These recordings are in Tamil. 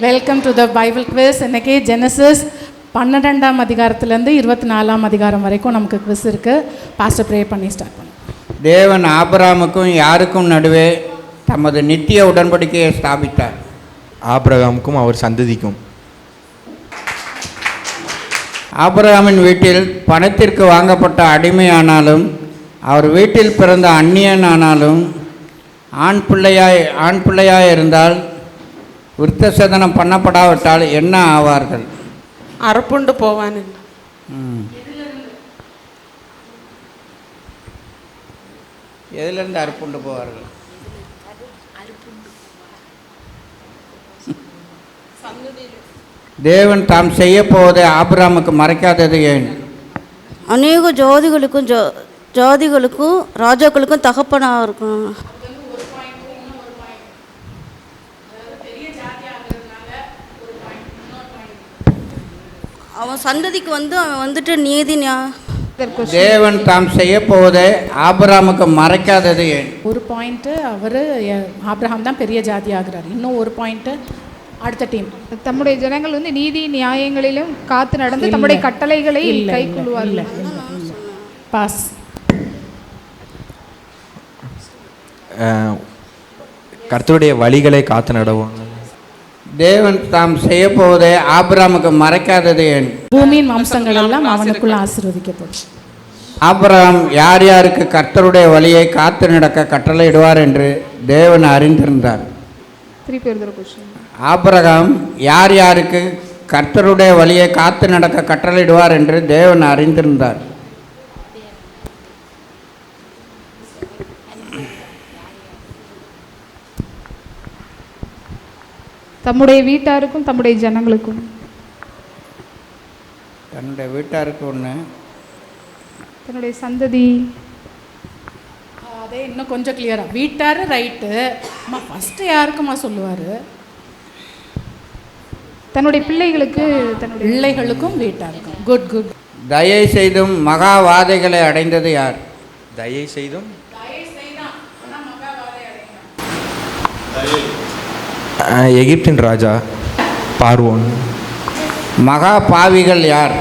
Welcome to the Bible quiz. இன்றைக்கி ஜெனசிஸ் 12ஆம் அதிகாரத்துலேருந்து 24ஆம் அதிகாரம் வரைக்கும் நமக்கு குவிஸ் இருக்குது. பாஸ்டர் ப்ரே பண்ணி ஸ்டார்ட் பண்ணும். தேவன் ஆபிரகாமுக்கும் யாருக்கும் நடுவே தமது நித்திய உடன்படிக்கையை ஸ்தாபித்தார். ஆபிரகாமுக்கும் அவர் சந்ததிக்கும். ஆபிரகாமின் வீட்டில் பணத்திற்கு வாங்கப்பட்ட அடிமையானாலும் அவர் வீட்டில் பிறந்த அந்நியனானாலும் ஆண் பிள்ளையாய் இருந்தால் விருத்த சேதனம் பண்ணப்படாவிட்டால் என்ன ஆவார்கள்? அறுப்புண்டு போவான். எதிலிருந்து அறுப்புண்டு போவார்கள்? தேவன் தாம் செய்ய போவதை ஆபிரகாமுக்கு மறைக்காதது ஏன்? அநேக ஜாதிகளுக்கும் ராஜாக்களுக்கும் தகப்பனாக இருக்கும். அவன் சந்ததிக்கு அவன் வந்துட்டு நீதி. தேவன் தாம் செய்ய போவதை ஆபிரகாமுக்கு மறைக்காதது ஏன்? ஒரு பாயிண்ட்டு அவர் ஆபிரகாம் தான் பெரிய ஜாதி ஆகிறார். இன்னும் ஒரு பாயிண்ட்டு அடுத்த டீம். தம்முடைய ஜனங்கள் நீதி நியாயங்களிலும் காத்து நடந்து தம்முடைய கட்டளைகளை கைக்கொள்வார்கள். பாஸ். கர்த்தருடைய வழிகளை காத்து நடவாங்க. தேவன் தாம் செய்ய போவதை ஆபிரகாமுக்கு மறைக்காதது ஏன்? பூமியின் வம்சங்கள் எல்லாம் அவனுக்குள்ள ஆசீர்வதிக்கப்படும். ஆபிரகாம் யார் யாருக்கு கர்த்தருடைய வழியை காத்து நடக்க கட்டளையிடுவார் என்று தேவன் அறிந்திருந்தார். ஆபிரகாம் யார் யாருக்கு கர்த்தருடைய வழியை காத்து நடக்க கட்டளையிடுவார் என்று தேவன் அறிந்திருந்தார். தம்முடைய வீட்டாருக்கும் தம்முடைய ஜனங்களுக்கும். தன்னுடைய வீட்டாருக்கு ஒன்று, தன்னுடைய சந்ததி. அதே இன்னும் கொஞ்சம் கிளியராக வீட்டார் ரைட்டு. அம்மா ஃபஸ்ட்டு யாருக்குமா சொல்லுவார்? தன்னுடைய பிள்ளைகளுக்கு, தன்னுடைய பிள்ளைகளுக்கும் வீட்டாருக்கும். Good good. தயை செய்தும் மகாவாதைகளை அடைந்தது யார்? தயை செய்தும் எகிப்தின் ராஜா பார்வோன். மகா பாவிகள் யார்?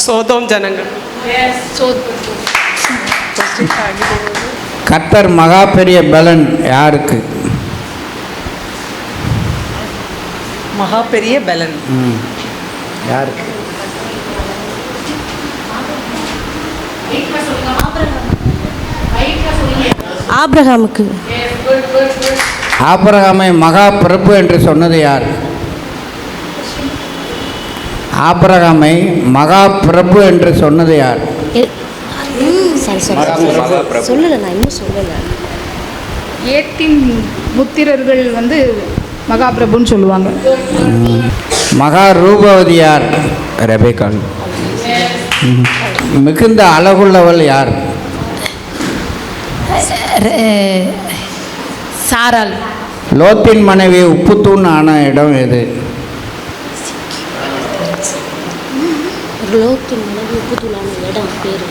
சோதோம் ஜனங்கள். கர்த்தர் மகா பெரிய பலன் யாருக்கு? மகா பெரிய பலன் யாருக்கு? ஆபிரகாமுக்கு. ஆபிரகாமை மகா பிரபு என்று சொன்னது யார்? ஆபிரகாமை மகா பிரபு என்று சொன்னது யார்? சொல்லலை, நான் இன்னும் சொல்லலை. ஏத்தின் புத்திரர்கள் மகாபிரபுன்னு சொல்லுவாங்க. மகா ரூபவதி யார்? ரெபேக்காள். மிகுந்த அழகுள்ளவள் யார்? சாராள். லோத்தின் மனைவி உப்புத்தூண் ஆன இடம் எது? லோத்தின் மனைவி உப்புத்தூளான இடம் பேரு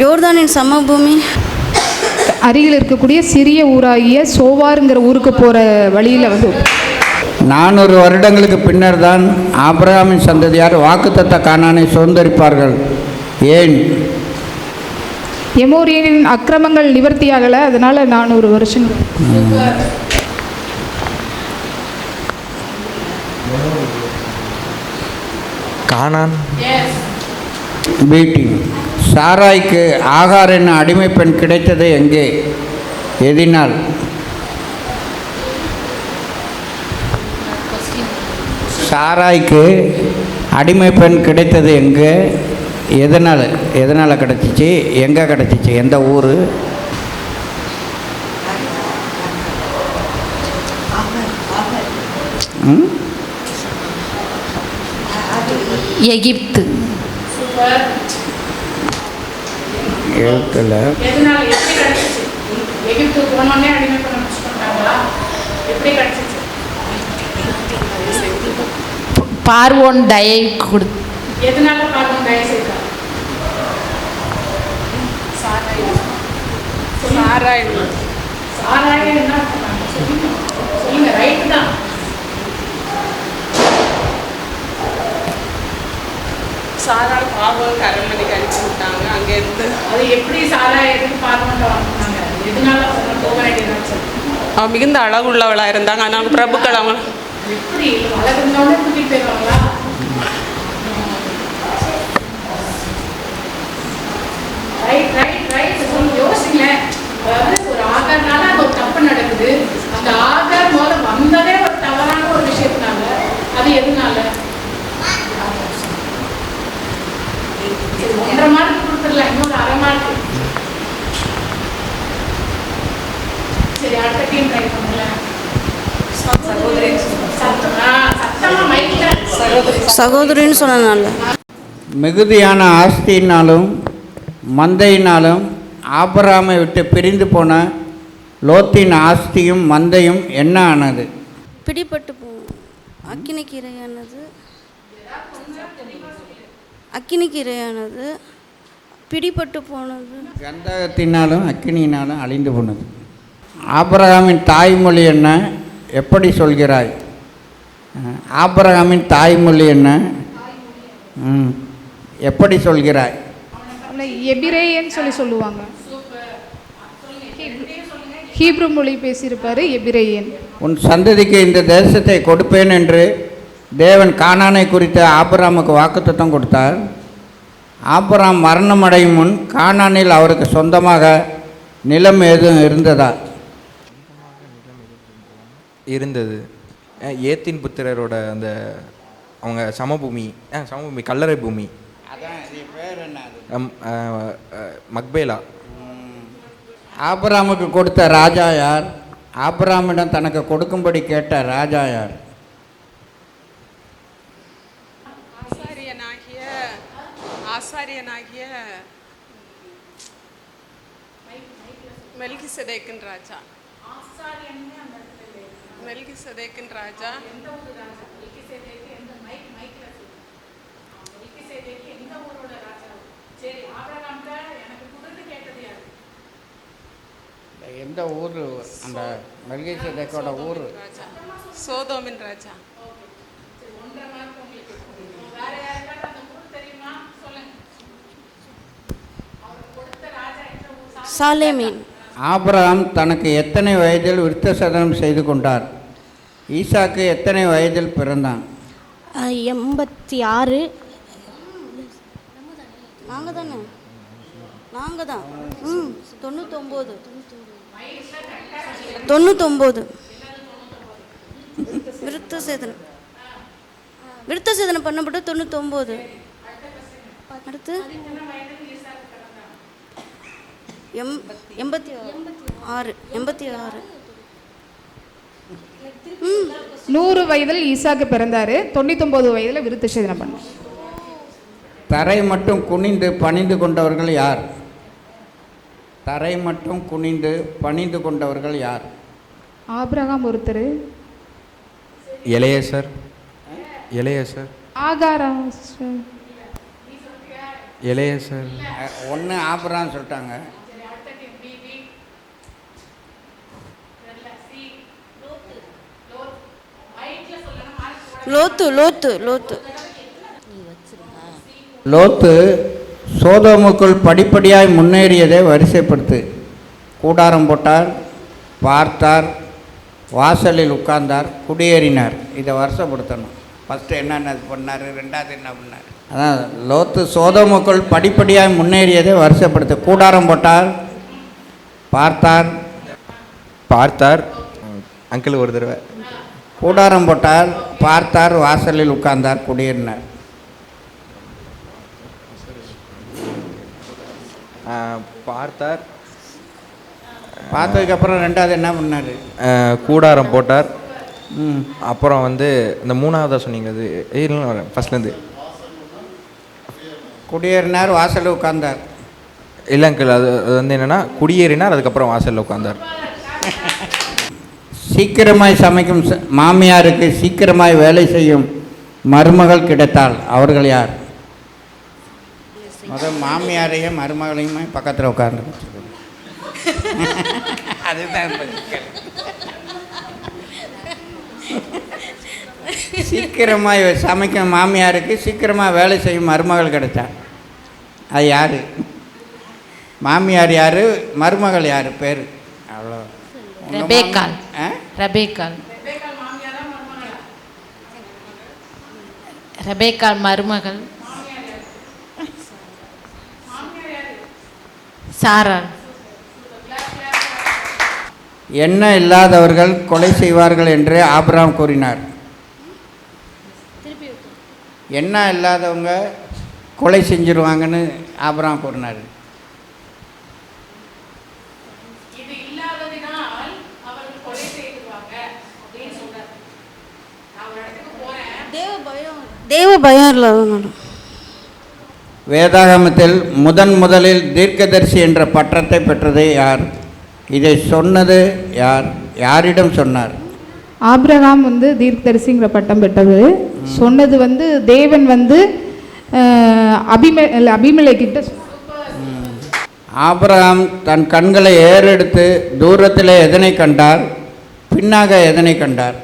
யோர்தானின் சமபூமி. அருகில் இருக்கக்கூடிய சிறிய ஊராகிய சோவாருங்கிற ஊருக்கு போகிற வழியில் 400 வருடங்களுக்கு பின்னர் தான் ஆபிரகாமின் சந்ததியார் வாக்குத்தத்த கானானை சுதந்தரிப்பார்கள். ஏன்? எமோரியனின் அக்கிரமங்கள் நிவர்த்தியாகலை, அதனால் 400 வருஷங்கள். கானான். பீட்டி. சாராய்க்கு ஆகார் என்ற அடிமை பெண் கிடைத்தது எங்கே? எதினால்? சாராய்க்கு அடிமை பெண் கிடைத்தது எங்கே? எதனால் கிடச்சிச்சு? எங்கே கிடச்சிச்சு? எந்த ஊர்? எகிப்து. எழுத்துல பார்வோன் தயை கொடு. எதனால பார்வோன் தயை செய்தார்? சாராயம். சாராயம் என்ன பண்ணாங்க? சொல்லுங்க, ரைட்டு தான். சாராள் பாவம் அரண்மனைக்கு அனுப்பிச்சு விட்டாங்க. அங்கேருந்து அது எப்படி சாராயம் எதுக்கு பார்க்க வாங்கினாங்க? எதனால அவங்க போக வேண்டியதாச்சு? அவன் மிகுந்த அழகுள்ளவளாக இருந்தாங்க. ஆனால் பிரபுக்கள் அவங்க எப்படி வளர்ந்தோடனே கூட்டிட்டு போயிடுவாங்களா? ரைட் ரைட் ரைட் சொல்லி யோசிங்களேன். அதாவது ஒரு ஆகார்னால அங்கே ஒரு தப்பு நடக்குது. அந்த ஆகார் போல வந்ததே ஒரு தவறான ஒரு விஷயத்தினால. அது எதுனால? 1.5 மார்க் கொடுத்துடலாம், இன்னொரு 1/2 மார்க். சரி, அடுத்த டீம் ட்ரை பண்ணலாம். சகோதரின்னு சொன்னனால மிகுதியான ஆஸ்தியினாலும் மந்தையினாலும் ஆபிரகாமை விட்டு பிரிந்து போன லோத்தின் ஆஸ்தியும் மந்தையும் என்ன ஆனது? பிடிபட்டு போகும். அக்கினிக்கு இரையானது, அக்கினிக்கு இரையானது, பிடிபட்டு போனது. கந்தகத்தினாலும் அக்கினியினாலும் அழிந்து போனது. ஆபிரகாமின் தாய்மொழி என்ன? எப்படி சொல்கிறாய்? ஆபிரகாமின் தாய்மொழி என்ன? எப்படி சொல்கிறாய்? அவனை எபிரேயன்னு சொல்லுவாங்க. ஹீப்ரு மொழி பேசியிருப்பாரு, எபிரேயன். உன் சந்ததிக்கு இந்த தேசத்தை கொடுப்பேன் என்று தேவன் கானானை குறித்து ஆபிரகாமுக்கு வாக்குத்தத்தம் கொடுத்தார். ஆபிரகாம் மரணமடையும் முன் கானானில் அவருக்கு சொந்தமாக நிலம் எதுவும் இருந்ததா? இருந்தது. ஏத்தின் புத்திரரோட அந்த அவங்க சமபூமி கல்லறை பூமி. மக்பேலா. ஆபிரகாமுக்கு கொடுத்த ராஜா யார்? ஆபிரகாமிடம் தனக்கு கொடுக்கும்படி கேட்ட ராஜா யார்? ஆசாரியனாகிய மெல்கிசேதேக்கின் ராஜா. மெல்கிசேதேக்கின் ராஜா. எந்த ஊர்? அந்த மெல்கிசேதேக்கோட ஊர் சோதோமின் ராஜா. சாலேமின். ஆபிரகாம் தனக்கு எத்தனை வயதில் விருத்தசேதனம் செய்து கொண்டார்? ஈசாக்கு எத்தனை வயதில் பிறந்தான்? 86. நாங்கள் தானே? நாங்கள் தான். 99. விருத்தசேதனம் பண்ணப்பட்டு 99. அடுத்து 86. 100 வயதில் ஈசாக்கு பிறந்தாரு. 99 வயதில் விருத்தசேதனம் பண்ணார். தரை மட்டும் குனிந்து பணிந்து கொண்டவர்கள் யார்? தரை மட்டும் குனிந்து பணிந்து கொண்டவர்கள் யார்? ஆபிரகாம் ஒருத்தர். எலேயசர். ஆகாரா. எலேயசர். ஒன்று ஆபிரகாம் சொல்லிட்டாங்க. லோத்து சோதோமுக்குள் படிப்படியாய் முன்னேறியதை வரிசைப்படுத்து. கூடாரம் போட்டார், பார்த்தார், வாசலில் உட்கார்ந்தார், குடியேறினார். இதை வருஷப்படுத்தணும். ஃபஸ்ட்டு என்னென்ன பண்ணார், ரெண்டாவது என்ன பண்ணார்? அதான் லோத்து சோதோமுக்குள் படிப்படியாய் முன்னேறியதை வருஷப்படுத்து. கூடாரம் போட்டார், பார்த்தார். அங்கிள் ஒரு தடவை. கூடாரம் போட்டார், பார்த்தார், வாசலில் உட்கார்ந்தார், குடியேறினார். பார்த்ததுக்கப்புறம் ரெண்டாவது என்ன பண்ணார்? கூடாரம் போட்டார். அப்புறம் வந்து இந்த மூணாவதாக சொன்னீங்க, அது ஃபஸ்ட்லேருந்து. குடியேறினார், வாசலில் உட்கார்ந்தார். இல்லை அங்கிள், அது வந்து என்னென்னா குடியேறினார், அதுக்கப்புறம் வாசலில் உட்கார்ந்தார். சீக்கிரமாய் சமைக்கும் மாமியாருக்கு சீக்கிரமாய் வேலை செய்யும் மருமகள் கிடைத்தால் அவர்கள் யார்? முதல் மாமியாரையும் மருமகளையுமே பக்கத்தில் உட்கார்ந்து அதுதான் பதில். சீக்கிரமாக சமைக்கும் மாமியாருக்கு சீக்கிரமாக வேலை செய்யும் மருமகள் கிடைச்சா அது யார்? மாமியார் யார், மருமகள் யார் பேர்? அவ்வளோ. ரெபேக்காள். ரெபேக்காள். ரெபேக்காள் மருமகள். சாராள். எண்ணெய் இல்லாதவர்கள் கொலை செய்வார்கள் என்று ஆபிரகாம் கூறினார். எண்ணெய் இல்லாதவங்க கொலை செஞ்சிருவாங்கன்னு ஆபிரகாம் கூறினார். தேவ பயம் இல்லாதவங்க. வேதாகமத்தில் முதலில் தீர்க்கதரிசி என்ற பட்டத்தை பெற்றது யார்? இதை சொன்னது யார்? யாரிடம் சொன்னார்? ஆபிரகாம் தீர்க்கதரிசிங்கிற பட்டம் பெற்றது. சொன்னது தேவன் அபிமெலேக்கிட்ட. ஆபிரகாம் தன் கண்களை ஏறெடுத்து தூரத்தில் எதனை கண்டார்? பின்னாக எதனை கண்டார்?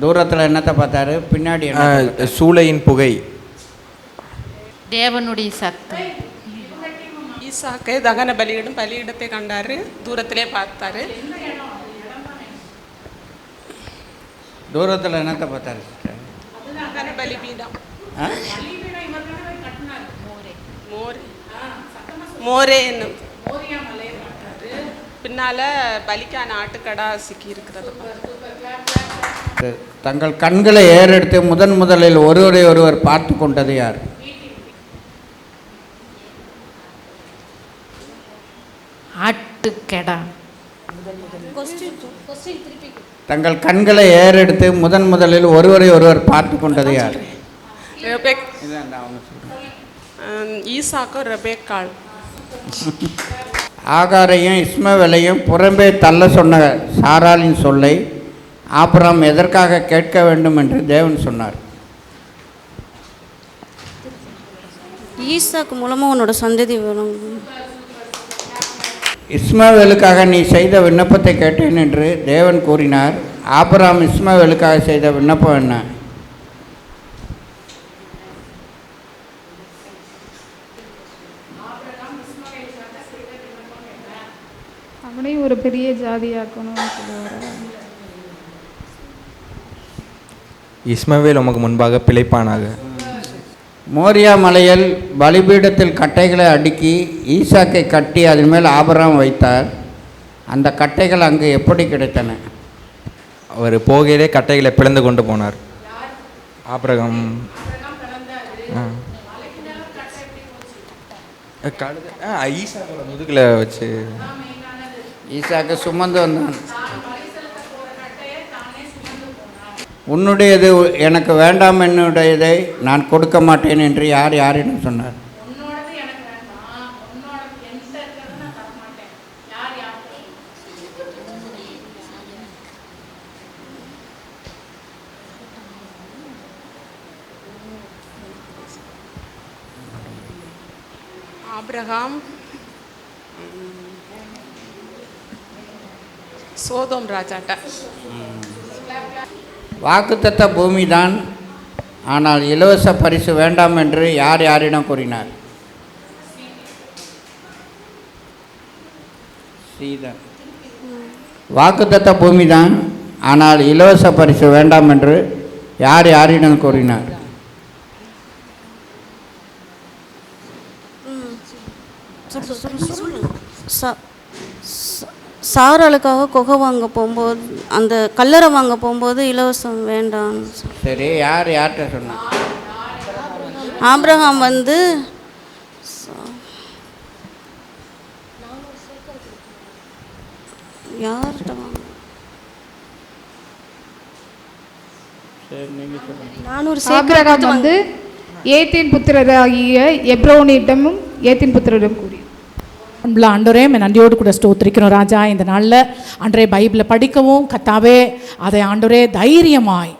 தூரத்தில் என்னத்தை பார்த்தாரு? பின்னாடி சூளையின் புகை. தேவனுடைய சத்தம். ஈசாக்கை தகன பலியிடத்தை கண்டாரு, தூரத்திலே பார்த்தாரு. தூரத்தில் என்னத்தை பார்த்தாரு? தகன பலிபீடம். மோரே என்னும் பின்னால பலிக்கான ஆட்டுக்கடா சிக்கி இருக்கிறது. தங்கள் கண்களை ஏறெடுத்து முதலில் ஒருவர் பார்த்து கொண்டது யார்? ஆட்டுக்கடா. தங்கள் கண்களை ஏறெடுத்து முதலில் ஒருவர் பார்த்து கொண்டது யார்? ஈசாக்கும் ரெபேக்காள். ஆகாரையும் இஸ்மவேலையும் புறம்பே தள்ள சொன்ன சாராளின் சொல்லை ஆபிரகாம் எதற்காக கேட்க வேண்டும் என்று தேவன் சொன்னார்? ஈசாக்கு மூலமாக உன்னோட சந்ததி வரும். இஸ்மவேலுக்காக நீ செய்த விண்ணப்பத்தை கேட்டேன் என்று தேவன் கூறினார். ஆபிரகாம் இஸ்மவேலுக்காக செய்த விண்ணப்பம் என்ன? அவனையும் ஒரு பெரிய ஜாதியாக்கணும்னு சொல்லுவார். இஸ்மவேல் உமக்கு முன்பாக பிழைப்பானாக. மோரியா மலையில் பலிபீடத்தில் கட்டைகளை அடுக்கி ஈசாக்கை கட்டி அதன் மேல் ஆபிரகாம் வைத்தார். அந்த கட்டைகள் அங்கு எப்படி கிடைத்தன? அவர் போகையிலே கட்டைகளை பிளந்து கொண்டு போனார். ஆபிரகாம் ஈசாக்கோட முதுகில் வச்சு ஈசாக்கு சுமந்து வந்தான். உன்னுடையது எனக்கு வேண்டாம், என்னுடையதை நான் கொடுக்க மாட்டேன் என்று யாரிடம் சொன்னார்? ஆபிரகாம் சோதோம் ராஜாட்ட. வாக்குத்தத்த பூமி தான், ஆனால் இலவச பரிசு வேண்டாம் என்று யாரிடம் கூறினார்? சீதா. வாக்குத்தத்த பூமி தான், ஆனால் இலவச பரிசு வேண்டாம் என்று யாரிடம் கூறினார்? சாராளுக்காக குகை வாங்க போகும்போது, அந்த கல்லறை வாங்க போகும்போது இலவசம் வேண்டாம். சரி, யார்கிட்ட சொன்னா? ஆபிரகாம் யார்கிட்ட வாங்க? 400 ஆபிரகாம் ஏத்தின் புத்திரராகிய எப்ரோனிடமும் ஏத்தின் புத்திரரிடம் கூறி, அன்புள்ள ஆண்டவரே, நன்றியோடு கூட ஸ்தோத்திரிக்கிறோம் ராஜா. இந்த நாளில் ஆண்டவரே பைபிளை படிக்கவும் கத்தாவே அதை ஆண்டவரே தைரியமாய்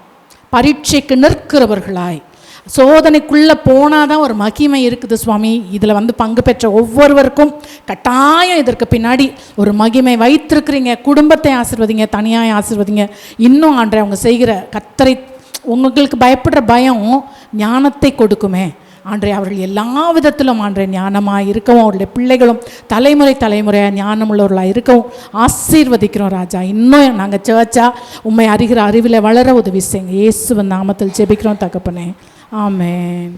பரீட்சைக்கு நிற்கிறவர்களாய் சோதனைக்குள்ளே போனால் தான் ஒரு மகிமை இருக்குது சுவாமி. இதில் வந்து பங்கு பெற்ற ஒவ்வொருவருக்கும் கட்டாயம் இதற்கு பின்னாடி ஒரு மகிமை வைத்திருக்கிறீங்க. குடும்பத்தை ஆசீர்வதிங்க, தனியாக ஆசீர்வதிங்க. இன்னும் ஆண்டவரே அவங்க செய்கிற கர்த்தரை உங்களுக்கு பயப்படுற பயம் ஞானத்தை கொடுக்குமே ஆண்டவரே. அவர்கள் எல்லா விதத்திலும் ஆண்டவரே ஞானமாக இருக்கவும், அவருடைய பிள்ளைகளும் தலைமுறையாக ஞானமுள்ளவர்களாக இருக்கவும் ஆசீர்வதிக்கிறோம் ராஜா. இன்னும் நாங்கள் சர்ச்சாக உண்மை அறிகிற அறிவில் வளர உதவி செய்யுங்க. இயேசுவின் நாமத்தில் ஜெபிக்கிறோம் தகப்பனே. ஆமென்.